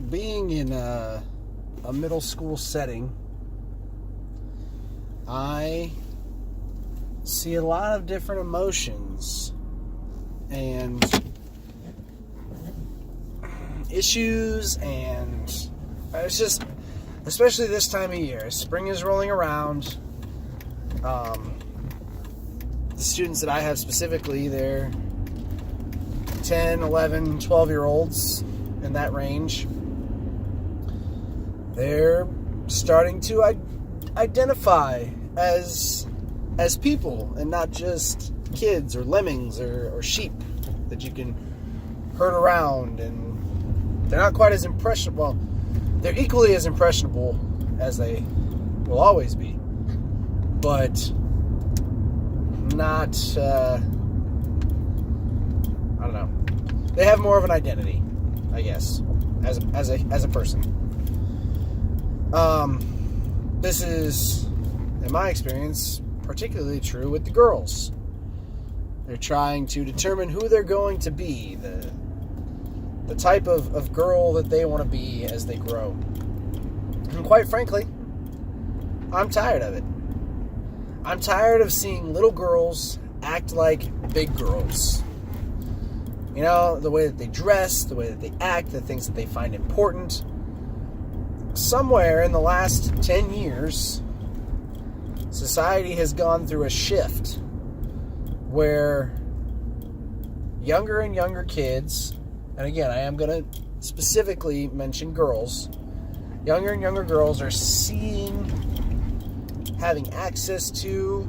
being in a middle school setting, I see a lot of different emotions and issues, and it's just, especially this time of year, spring is rolling around. The students that I have specifically, they're 10, 11, 12-year-olds in that range. They're starting to identify as people and not just kids or lemmings or sheep that you can herd around. And they're not quite as impressionable. Well, they're equally as impressionable as they will always be, but not, I don't know. They have more of an identity, I guess, as a person. This is, in my experience, particularly true with the girls. They're trying to determine who they're going to be, the type of girl that they want to be as they grow. And quite frankly, I'm tired of it. I'm tired of seeing little girls act like big girls. You know, the way that they dress, the way that they act, the things that they find important. Somewhere in the last 10 years, society has gone through a shift where younger and younger kids, and again, I am going to specifically mention girls, younger and younger girls are having access to,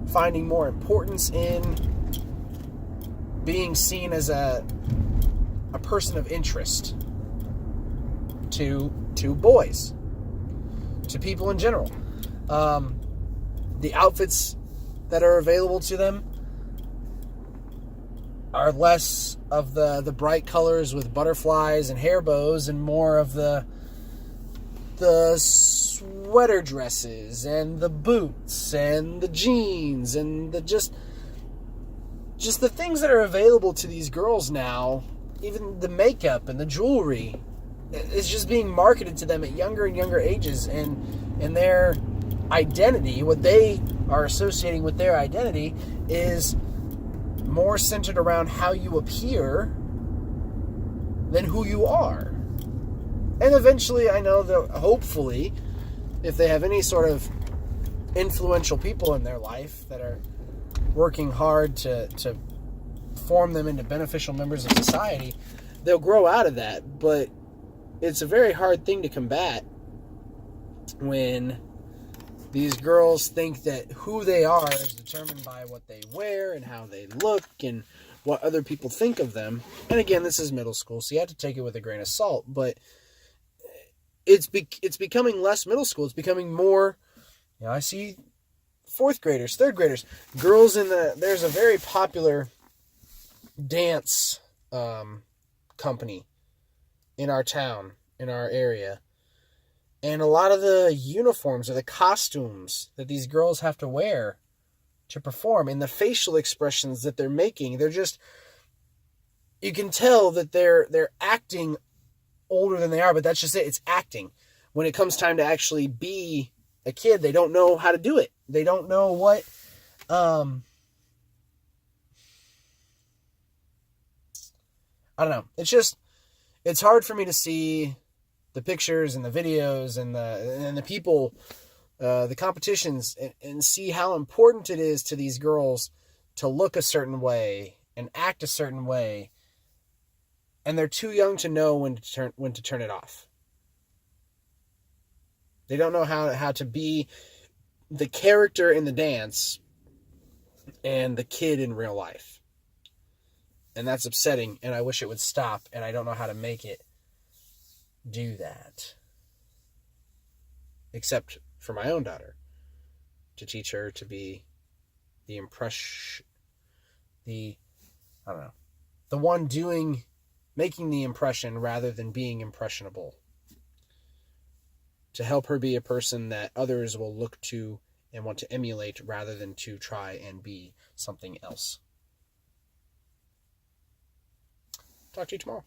finding more importance in being seen as a person of interest to boys, to people in general. The outfits that are available to them are less of the bright colors with butterflies and hair bows, and more of the sweater dresses and the boots and the jeans and just the things that are available to these girls now. Even the makeup and the jewelry is just being marketed to them at younger and younger ages, and their identity, what they are associating with their identity, is more centered around how you appear than who you are. And eventually, I know that hopefully, if they have any sort of influential people in their life that are working hard to form them into beneficial members of society, they'll grow out of that. But it's a very hard thing to combat when these girls think that who they are is determined by what they wear and how they look and what other people think of them. And again, this is middle school, so you have to take it with a grain of salt. But it's becoming less middle school. It's becoming more, I see fourth graders, third graders, girls there's a very popular dance company in our town, in our area. And a lot of the uniforms or the costumes that these girls have to wear to perform, and the facial expressions that they're making, they're just, you can tell that they're acting older than they are, but that's just it. It's acting. When it comes time to actually be a kid, they don't know how to do it. They don't know what, I don't know. It's hard for me to see the pictures and the videos and the people, the competitions, and see how important it is to these girls to look a certain way and act a certain way, and they're too young to know when to turn it off. They don't know how to be the character in the dance and the kid in real life. And that's upsetting, and I wish it would stop, and I don't know how to make it do that. Except for my own daughter, to teach her to be the one making the impression rather than being impressionable. To help her be a person that others will look to and want to emulate rather than to try and be something else. Talk to you tomorrow.